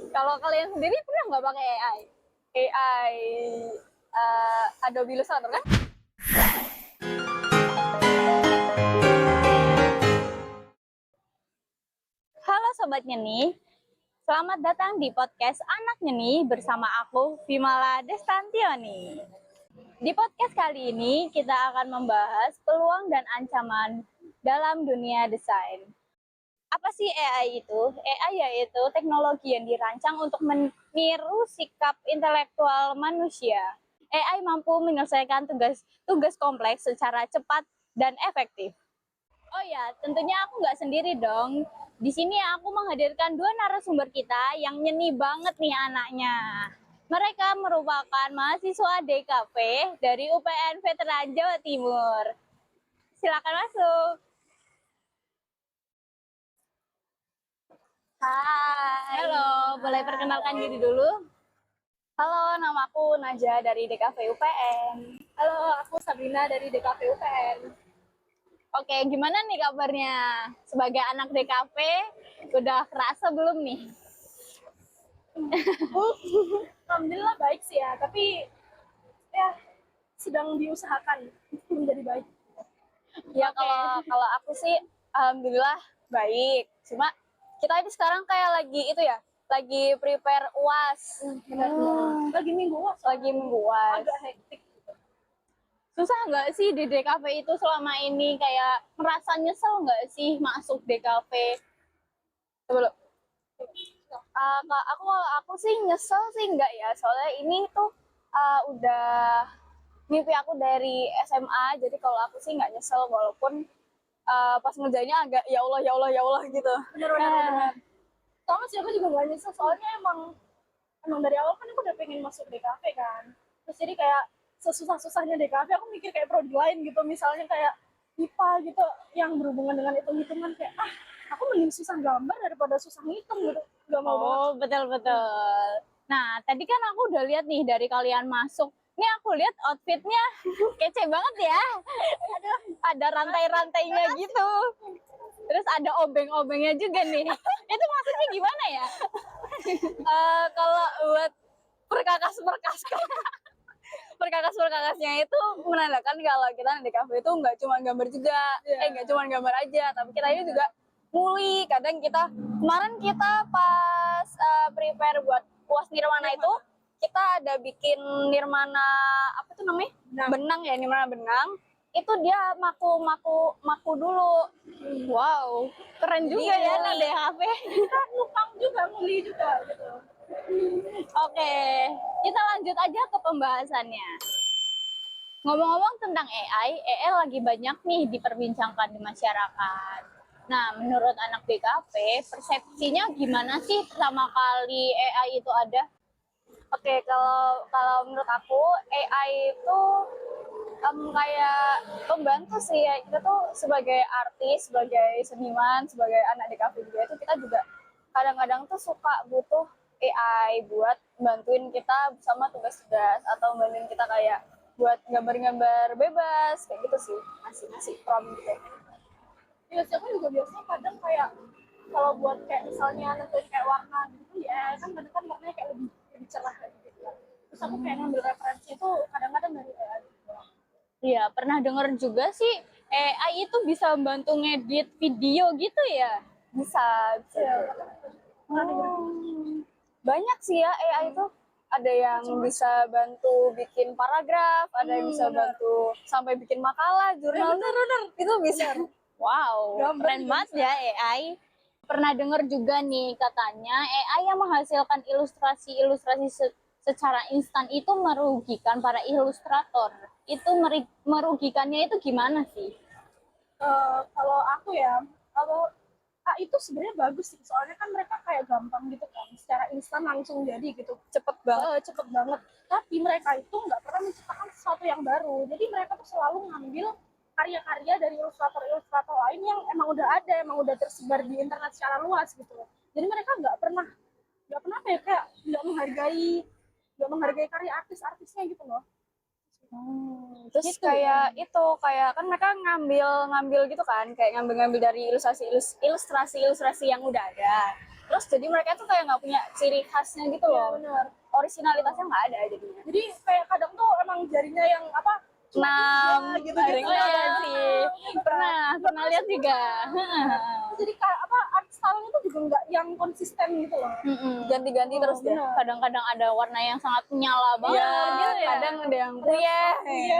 Kalau kalian sendiri pernah nggak pakai AI? AI Adobe Illustrator kan? Halo Sobat Nyeni, selamat datang di podcast Anak Nyeni bersama aku, Vimala Destantioni. Di podcast kali ini kita akan membahas peluang dan ancaman dalam dunia desain. Apa sih AI itu? AI yaitu teknologi yang dirancang untuk meniru sikap intelektual manusia. AI mampu menyelesaikan tugas kompleks secara cepat dan efektif. Oh ya, tentunya aku nggak sendiri dong. Di sini aku menghadirkan dua narasumber kita yang nyeni banget nih anaknya. Mereka merupakan mahasiswa DKV dari UPN Veteran Jawa Timur. Silakan masuk. Hai. Halo, boleh perkenalkan diri dulu? Halo, namaku Naja dari DKV UPN. Halo, aku Sabrina dari DKV UPN. Oke, gimana nih kabarnya? Sebagai anak DKV, udah kerasa belum nih? Alhamdulillah baik sih ya, tapi ya sedang diusahakan menjadi baik. Ya kalau aku sih alhamdulillah baik. Cuma kita ini sekarang kayak lagi itu ya, lagi prepare UAS. Benar-benar. Lagi minggu UAS. Lagi minggu UAS. Agak hektik. Susah nggak sih di DKV itu selama ini, kayak merasa nyesel nggak sih masuk DKV? Sebelum aku sih nyesel sih nggak ya, soalnya ini tuh udah mimpi aku dari SMA, jadi kalau aku sih nggak nyesel, walaupun pas ngerjainnya agak ya Allah ya Allah ya Allah gitu. Benar-benar. Sama sih aku juga gak nyesel, soalnya emang dari awal kan aku udah pengen masuk DKV kan. Terus jadi kayak sesusah-susahnya DKV aku mikir kayak prodi lain gitu, misalnya kayak IPA gitu yang berhubungan dengan hitung-hitungan, kayak aku mending susah gambar daripada susah ngitung gitu. Gak mau banget. Oh, betul-betul. Nah, tadi kan aku udah lihat nih dari kalian masuk. Ini aku lihat outfitnya kece banget ya. Ada rantai-rantainya gitu. Terus ada obeng-obengnya juga nih. Itu maksudnya gimana ya? Kalau buat perkakas-perkakasnya itu menandakan kalau kita di kafe itu nggak cuma gambar juga. Nggak cuma gambar aja, tapi kita ini juga nguli. Kadang kemarin kita pas prepare buat UAS Nirwana itu, kita ada bikin Nirmana apa tuh namanya? Benang ya, Nirmana benang. Itu dia maku dulu. Wow, keren juga ya anak DHV. Kita numpang juga, nguli juga gitu. Oke, kita lanjut aja ke pembahasannya. Ngomong-ngomong tentang AI lagi banyak nih diperbincangkan di masyarakat. Nah, menurut anak BKP, persepsinya gimana sih pertama kali AI itu ada? Oke, kalau menurut aku AI itu kayak pembantu sih ya. Kita tuh sebagai artis, sebagai seniman, sebagai anak DKV juga itu kita juga kadang-kadang tuh suka butuh AI buat bantuin kita sama tugas-tugas, atau bantuin kita kayak buat gambar-gambar bebas kayak gitu sih, ngasih prompt gitu. Iya sih, aku juga biasanya kadang kayak kalau buat kayak misalnya nentuin kayak warna gitu ya, kan kadang kan warnanya kayak lebih cerah gitu. Terus aku kayak ngambil referensi itu kadang-kadang dari AI. Iya, pernah denger juga sih AI itu bisa membantu ngedit video gitu ya? Bisa. Ya, Banyak sih ya AI itu. Ada yang bisa bantu bikin paragraf, ada yang bisa bantu sampai bikin makalah, jurnal. Bener. Itu bisa. Wow, keren banget ya AI. Pernah dengar juga nih katanya AI yang menghasilkan ilustrasi secara instan itu merugikan para ilustrator. Itu merugikannya itu gimana sih? Kalau aku ya, kalau itu sebenarnya bagus sih, soalnya kan mereka kayak gampang gitu kan, secara instan langsung jadi gitu, Cepet banget. cepet banget. Tapi mereka itu nggak pernah menciptakan sesuatu yang baru, jadi mereka tuh selalu ngambil karya-karya dari ilustrator-ilustrator lain yang emang udah tersebar di internet secara luas gitu. Jadi mereka nggak pernah apa ya, kayak nggak menghargai karya artis-artisnya gitu loh. Terus gitu, kayak ya? Itu kayak kan mereka ngambil gitu kan, kayak ngambil dari ilustrasi yang udah ada. Terus jadi mereka tuh kayak nggak punya ciri khasnya gitu Iya, loh. benar. Originalitasnya nggak ada jadinya. Jadi kayak kadang tuh emang jarinya yang apa? Cuma Nah, tiga gitu-gitu. iya sih. Pernah lihat juga. Jadi kayak apa? Art style-nya tuh juga nggak yang konsisten gitu loh. Ganti-ganti Oh, terus deh. benar. Kadang-kadang ada warna yang sangat menyala banget Iya, gitu ya. Kadang ada yang puyeh. Iya.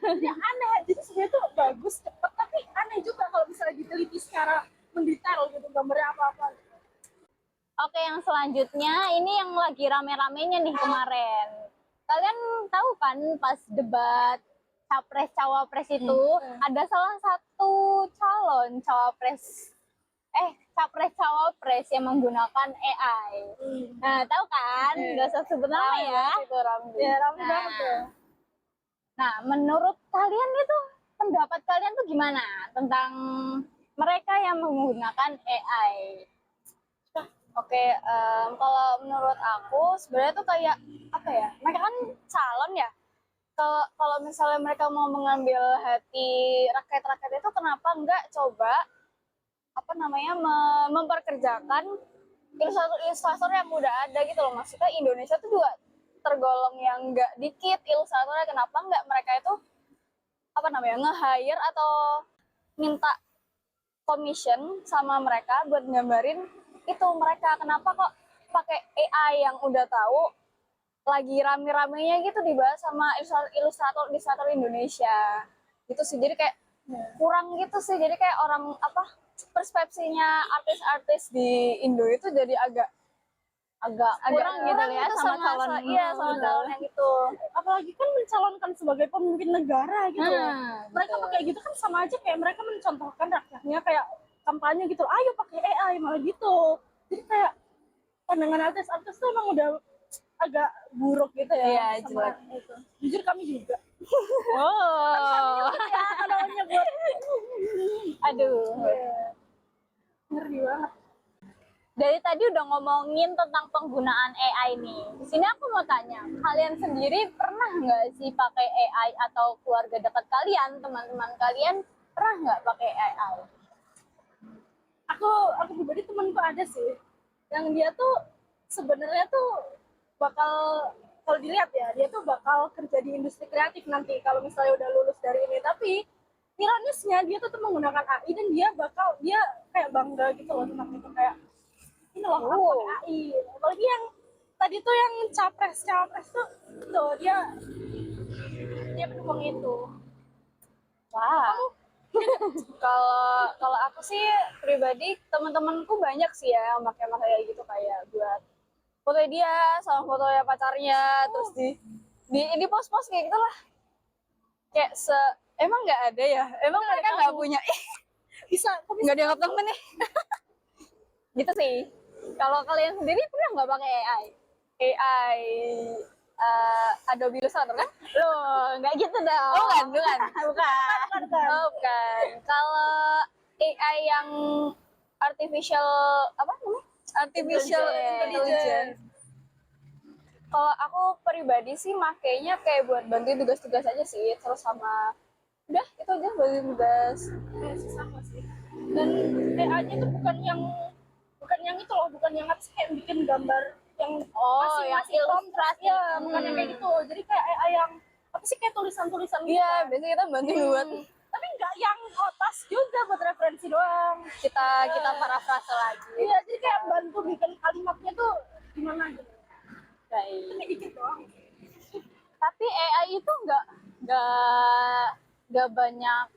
Jadi aneh. Jadi sebenarnya tuh bagus, cepet, tapi aneh juga kalau misalnya diteliti secara mendetail gitu gambarnya apa-apa. Oke, yang selanjutnya ini yang lagi rame-ramenya nih kemarin. Kalian tahu kan pas debat capres cawapres itu ada salah satu calon capres cawapres yang menggunakan AI. Nah, tahu kan? Nggak usah sebut nama ya. Itu rame. Ya, rame banget tuh. Nah, menurut kalian itu pendapat kalian tuh gimana tentang mereka yang menggunakan AI? Oke, kalau menurut aku sebenarnya tuh kayak apa ya? Mereka kan calon ya. Kalau misalnya mereka mau mengambil hati rakyat-rakyat itu, kenapa nggak coba apa namanya memperkerjakan ilustrator yang udah ada gitu loh. Maksudnya Indonesia tuh juga tergolong yang nggak dikit ilustratornya. Kenapa nggak mereka itu apa namanya nge-hire atau minta commission sama mereka buat gambarin itu mereka. Kenapa kok pakai AI yang udah tahu lagi rame-ramenya gitu dibahas sama ilustrator Indonesia gitu sih. Jadi kayak kurang gitu sih. Jadi kayak orang apa persepsinya artis-artis di Indo itu jadi agak kurang gitu ya gitu sama calon sama calon yang itu. Apalagi kan mencalonkan sebagai pemimpin negara gitu loh. Mereka betul. pakai gitu kan sama aja kayak mereka mencontohkan rakyatnya kayak kampanye gitu, ayo pakai AI malah gitu. Jadi kayak pandangan artis-artis tuh emang udah agak buruk gitu ya. Iya, sama itu. Jujur kami juga. Oh, Ya, kalau nyebut. aduh. Ngeri banget. Dari tadi udah ngomongin tentang penggunaan AI nih. Di sini aku mau tanya, kalian sendiri pernah nggak sih pakai AI atau keluarga dekat kalian, teman-teman kalian pernah nggak pakai AI? Aku pribadi temanku ada sih yang dia tuh sebenarnya tuh bakal, kalau dilihat ya, dia tuh bakal kerja di industri kreatif nanti kalau misalnya udah lulus dari ini. Tapi ironisnya dia tuh menggunakan AI dan dia kayak bangga gitu loh tentang itu, kayak ini loh aku pakai AI. Apalagi yang tadi tuh yang capres tuh dia mendukung itu. Wah. Kalau aku sih pribadi teman-temanku banyak sih ya yang pakai kayak gitu, kayak buat foto dia sama fotonya pacarnya, terus di post-post kayak gitulah. Kayak emang nggak ada ya? Emang mereka nggak punya? Bisa Nggak dianggap temen nih. Gitu sih. Kalau kalian sendiri pernah nggak pakai AI? AI Adobe Illustrator kan? Loh, nggak gitu dong. Oh, bukan. Oh, bukan. Kalau AI yang artificial apa namanya? Artificial intelligence. Kalau aku pribadi sih makainya kayak buat bantu tugas-tugas aja sih, terus sama udah itu aja bantu tugas. Sama sih. Dan AI-nya itu bukan yang itu loh, bukan yang kayak bikin gambar yang yang ilustrasi ya, bukan yang kayak gitu. Jadi kayak AI yang apa sih, kayak tulisan-tulisan gitu. Iya, biasanya kita bantu buat tapi nggak yang kotas juga, buat referensi doang. kita parafrase lagi. Iya, jadi kayak bantu bikin kalimatnya tuh gimana gitu. Baik. Tapi dikit doang. Tapi AI itu nggak banyak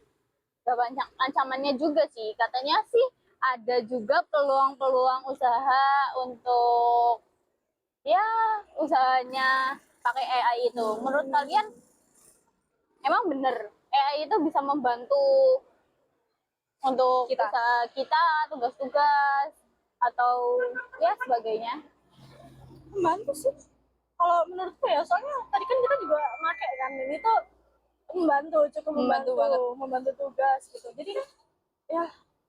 ancamannya juga sih. Katanya sih ada juga peluang-peluang usaha untuk ya usahanya pakai AI itu. Menurut kalian emang bener AI itu bisa membantu untuk usaha kita, tugas-tugas atau ya sebagainya? Membantu sih kalau menurutku ya, soalnya tadi kan kita juga pakai kan, ini tuh cukup membantu tugas gitu. Jadi kan ya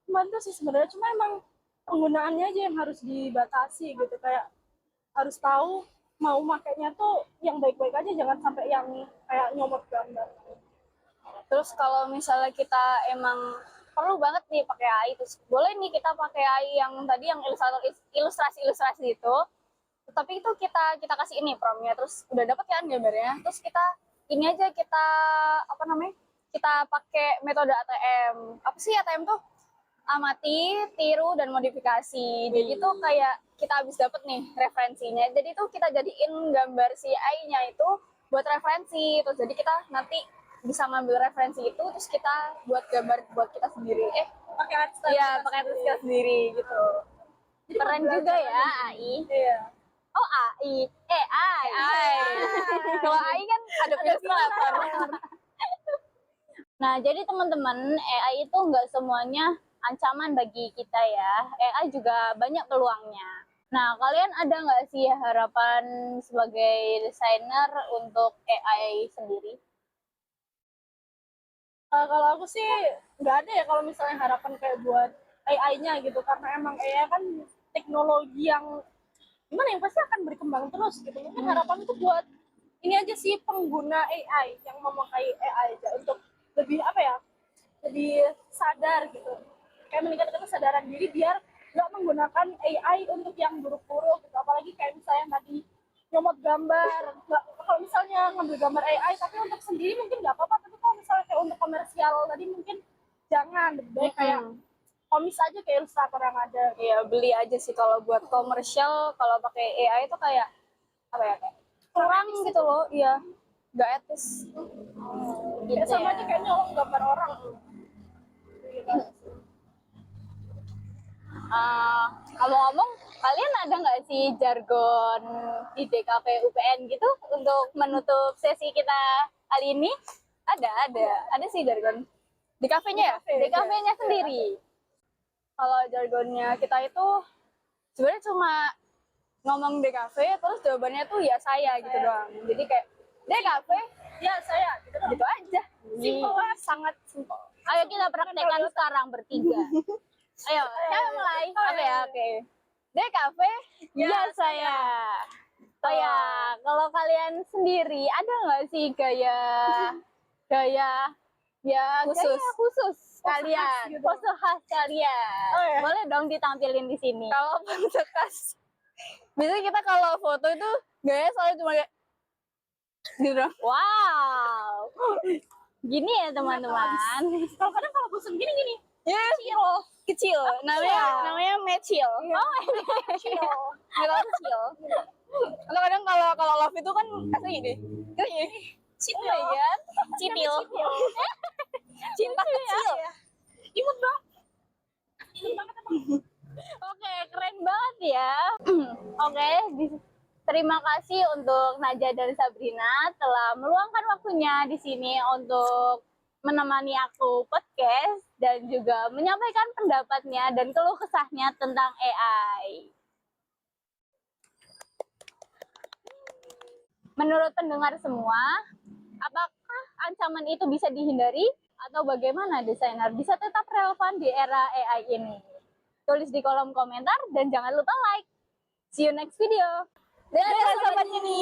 membantu sih sebenarnya, cuma emang penggunaannya aja yang harus dibatasi gitu, kayak harus tahu mau makainya tuh yang baik-baik aja, jangan sampai yang kayak nyomot gambar. Terus kalau misalnya kita emang perlu banget nih pakai AI. Terus boleh nih kita pakai AI yang tadi yang ilustrasi itu. Tapi itu kita kasih ini promnya, terus udah dapet kan gambarnya. Terus kita ini aja kita apa namanya? Kita pakai metode ATM. Apa sih ATM tuh? Amati, tiru, dan modifikasi. Jadi tuh kayak kita habis dapet nih referensinya. Jadi tuh kita jadiin gambar si AI-nya itu buat referensi. Terus jadi kita nanti bisa ngambil referensi itu, terus kita buat gambar buat kita sendiri. Pakai art style. Iya, pakai artis kita sendiri gitu. Jadi Keren mau juga belajar ya lagi. AI. Iya. Oh AI, AI. Kalau AI kan ada ilustrator. Nah, jadi teman-teman, AI itu nggak semuanya ancaman bagi kita ya. AI juga banyak peluangnya. Nah, kalian ada nggak sih harapan sebagai desainer untuk AI sendiri? Kalau aku sih nggak ada ya kalau misalnya harapan kayak buat AI-nya gitu, karena emang AI kan teknologi yang gimana yang pasti akan berkembang terus gitu. Mungkin harapan itu buat ini aja sih, pengguna AI yang memakai AI aja untuk lebih apa ya, lebih sadar gitu, kayak meningkatkan kesadaran diri biar nggak menggunakan AI untuk yang buruk-buruk gitu. Apalagi kayak misalnya tadi nyomot gambar, nggak, kalau misalnya ngambil gambar AI tapi untuk sendiri mungkin nggak apa-apa, tapi kalau misalnya kayak untuk komersial tadi mungkin jangan, lebih baik kayak komis aja kayak ilustrator yang ada. Iya, beli aja sih kalau buat komersial. Kalau pakai AI itu kayak apa ya, kayak kurang gitu loh. Iya, nggak etis. Ya Gitu sama ya. aja kayak nyolong gambar orang tuh. Ngomong-ngomong, kalian ada nggak sih jargon di DKV UPN gitu untuk menutup sesi kita kali ini? Ada sih jargon. Di kafenya ya? Di kafenya sendiri. Kalau jargonnya kita itu sebenarnya cuma ngomong DKV, terus jawabannya tuh ya saya gitu doang. Jadi kayak DKV, Ya saya gitu dong. gitu aja. Simple banget. Sangat simpel. Ayo kita praktekkan sekarang bertiga. Ayo, siapa mulai? Oke, oke. DKV, ya saya. Oh ya, kalau kalian sendiri ada nggak sih gaya Khusus. gaya khusus kalian, khas gitu. pose khas kalian? Oh, ya. Boleh dong ditampilin di sini. Kalau pose khas, biasanya kita kalau foto itu gaya selalu cuma kayak gitu doang. Wow, gini ya teman-teman. Kalau kadang kalau bosan gini Ya, kecil. Namanya mecil. Oh, kecil. Kalau kecil. Kadang kalau love itu kan asli gini. Terus gini. Cipil. Oh my god. Cipil. Cinta kecil. Imut dong. Oke, keren banget ya. Oke, terima kasih untuk Najah dan Sabrina telah meluangkan waktunya di sini untuk menemani aku podcast dan juga menyampaikan pendapatnya dan keluh kesahnya tentang AI. Menurut pendengar semua, apakah ancaman itu bisa dihindari atau bagaimana desainer bisa tetap relevan di era AI ini? Tulis di kolom komentar dan jangan lupa like. See you next video. Dadah sobat ini.